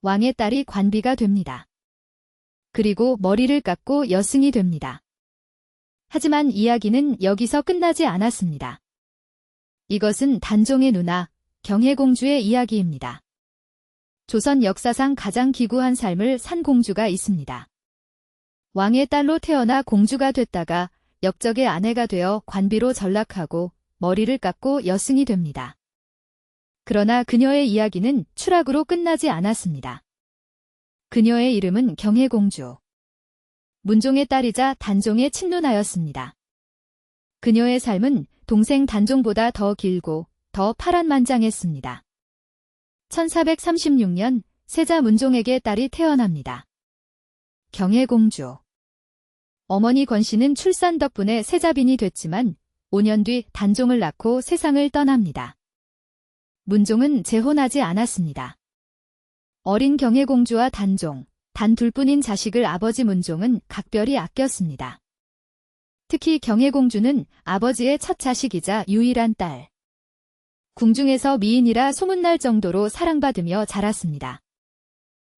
왕의 딸이 관비가 됩니다. 그리고 머리를 깎고 여승이 됩니다. 하지만 이야기는 여기서 끝나지 않았습니다. 이것은 단종의 누나, 경혜공주의 이야기입니다. 조선 역사상 가장 기구한 삶을 산 공주가 있습니다. 왕의 딸로 태어나 공주가 됐다가 역적의 아내가 되어 관비로 전락하고 머리를 깎고 여승이 됩니다. 그러나 그녀의 이야기는 추락으로 끝나지 않았습니다. 그녀의 이름은 경혜공주. 문종의 딸이자 단종의 친누나였습니다. 그녀의 삶은 동생 단종보다 더 길고 더 파란만장했습니다. 1436년 세자 문종에게 딸이 태어납니다. 경혜공주. 어머니 권씨는 출산 덕분에 세자빈이 됐지만 5년 뒤 단종을 낳고 세상을 떠납니다. 문종은 재혼하지 않았습니다. 어린 경혜공주와 단종, 단 둘뿐인 자식을 아버지 문종은 각별히 아꼈습니다. 특히 경혜공주는 아버지의 첫 자식이자 유일한 딸. 궁중에서 미인이라 소문날 정도로 사랑받으며 자랐습니다.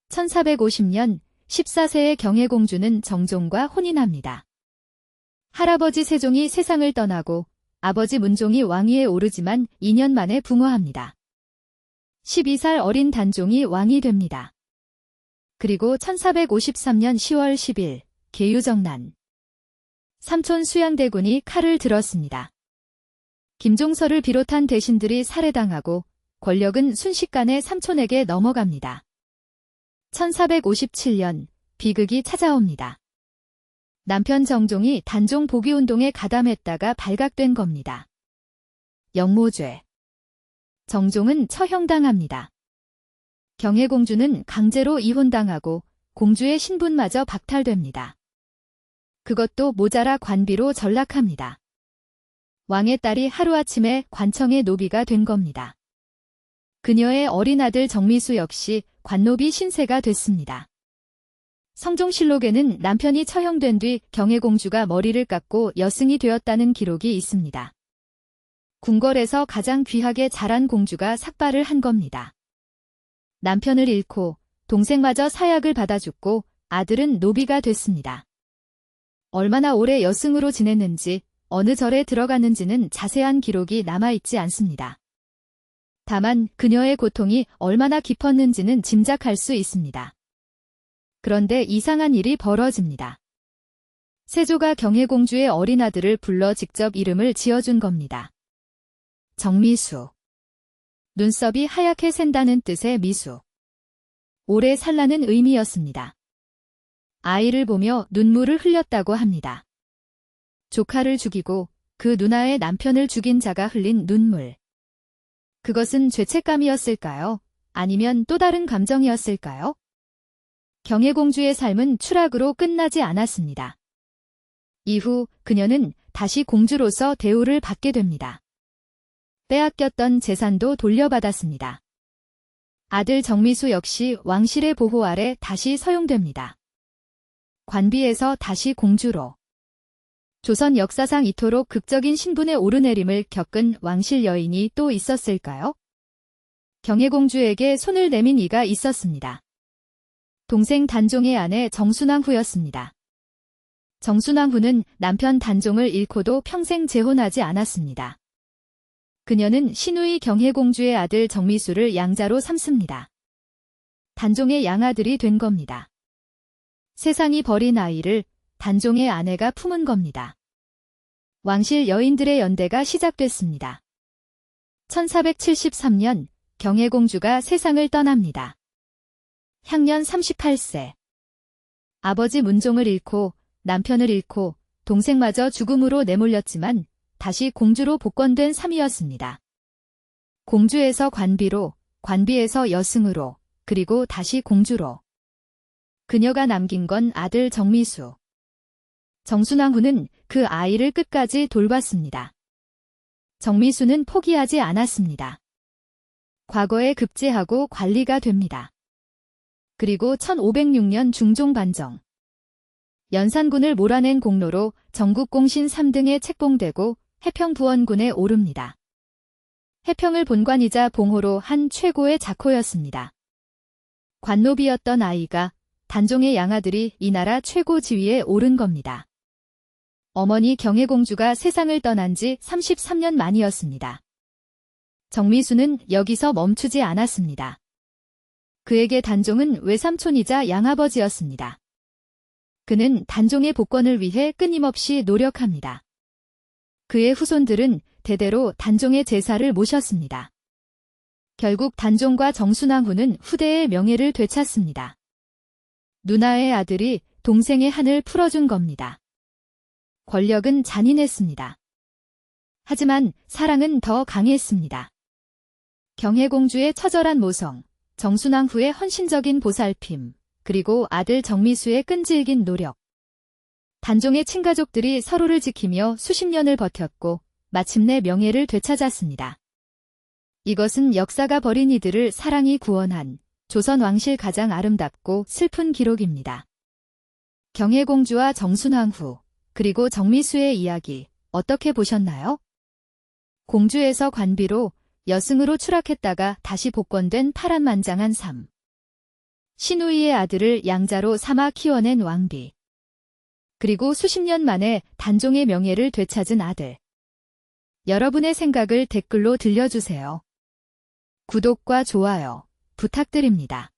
1450년 14세의 경혜공주는 정종과 혼인합니다. 할아버지 세종이 세상을 떠나고 아버지 문종이 왕위에 오르지만 2년 만에 붕어합니다. 12살 어린 단종이 왕이 됩니다. 그리고 1453년 10월 10일 계유정난. 삼촌 수양대군이 칼을 들었습니다. 김종서를 비롯한 대신들이 살해당하고 권력은 순식간에 삼촌에게 넘어갑니다. 1457년 비극이 찾아옵니다. 남편 정종이 단종 복위운동에 가담했다가 발각된 겁니다. 영모죄. 정종은 처형당합니다. 경혜공주는 강제로 이혼당하고 공주의 신분마저 박탈됩니다. 그것도 모자라 관비로 전락합니다. 왕의 딸이 하루아침에 관청의 노비가 된 겁니다. 그녀의 어린 아들 정미수 역시 관노비 신세가 됐습니다. 성종실록에는 남편이 처형된 뒤 경혜공주가 머리를 깎고 여승이 되었다는 기록이 있습니다. 궁궐에서 가장 귀하게 자란 공주가 삭발을 한 겁니다. 남편을 잃고 동생마저 사약을 받아 죽고 아들은 노비가 됐습니다. 얼마나 오래 여승으로 지냈는지 어느 절에 들어갔는지는 자세한 기록이 남아있지 않습니다. 다만 그녀의 고통이 얼마나 깊었는지는 짐작할 수 있습니다. 그런데 이상한 일이 벌어집니다. 세조가 경혜공주의 어린 아들을 불러 직접 이름을 지어준 겁니다. 정미수. 눈썹이 하얗게 샌다는 뜻의 미수. 오래 살라는 의미였습니다. 아이를 보며 눈물을 흘렸다고 합니다. 조카를 죽이고 그 누나의 남편을 죽인 자가 흘린 눈물. 그것은 죄책감이었을까요? 아니면 또 다른 감정이었을까요? 경혜공주의 삶은 추락으로 끝나지 않았습니다. 이후 그녀는 다시 공주로서 대우를 받게 됩니다. 빼앗겼던 재산도 돌려받았습니다. 아들 정미수 역시 왕실의 보호 아래 다시 서용됩니다. 관비에서 다시 공주로. 조선 역사상 이토록 극적인 신분의 오르내림을 겪은 왕실 여인이 또 있었을까요? 경혜공주에게 손을 내민 이가 있었습니다. 동생 단종의 아내 정순왕후였습니다. 정순왕후는 남편 단종을 잃고도 평생 재혼하지 않았습니다. 그녀는 신우이 경혜공주의 아들 정미수를 양자로 삼습니다. 단종의 양아들이 된 겁니다. 세상이 버린 아이를 단종의 아내가 품은 겁니다. 왕실 여인들의 연대가 시작됐습니다. 1473년 경혜공주가 세상을 떠납니다. 향년 38세. 아버지 문종을 잃고 남편을 잃고 동생마저 죽음으로 내몰렸지만 다시 공주로 복권된 삶이었습니다. 공주에서 관비로, 관비에서 여승으로, 그리고 다시 공주로. 그녀가 남긴 건 아들 정미수. 정순왕후는 그 아이를 끝까지 돌봤습니다. 정미수는 포기하지 않았습니다. 과거에 급제하고 관리가 됩니다. 그리고 1506년 중종반정. 연산군을 몰아낸 공로로 전국공신 3등에 책봉되고 해평부원군에 오릅니다. 해평을 본관이자 봉호로 한 최고의 작호였습니다. 관노비였던 아이가 단종의 양아들이 이 나라 최고 지위에 오른 겁니다. 어머니 경혜공주가 세상을 떠난 지 33년 만이었습니다. 정미수는 여기서 멈추지 않았습니다. 그에게 단종은 외삼촌이자 양아버지였습니다. 그는 단종의 복권을 위해 끊임없이 노력합니다. 그의 후손들은 대대로 단종의 제사를 모셨습니다. 결국 단종과 정순왕후는 후대의 명예를 되찾습니다. 누나의 아들이 동생의 한을 풀어준 겁니다. 권력은 잔인했습니다. 하지만 사랑은 더 강했습니다. 경혜공주의 처절한 모성, 정순왕후의 헌신적인 보살핌, 그리고 아들 정미수의 끈질긴 노력. 단종의 친가족들이 서로를 지키며 수십 년을 버텼고 마침내 명예를 되찾았습니다. 이것은 역사가 버린 이들을 사랑이 구원한 조선 왕실 가장 아름답고 슬픈 기록입니다. 경혜공주와 정순왕후, 그리고 정미수의 이야기 어떻게 보셨나요? 공주에서 관비로 여승으로 추락했다가 다시 복권된 파란만장한 삶. 신우이의 아들을 양자로 삼아 키워낸 왕비. 그리고 수십 년 만에 단종의 명예를 되찾은 아들. 여러분의 생각을 댓글로 들려주세요. 구독과 좋아요 부탁드립니다.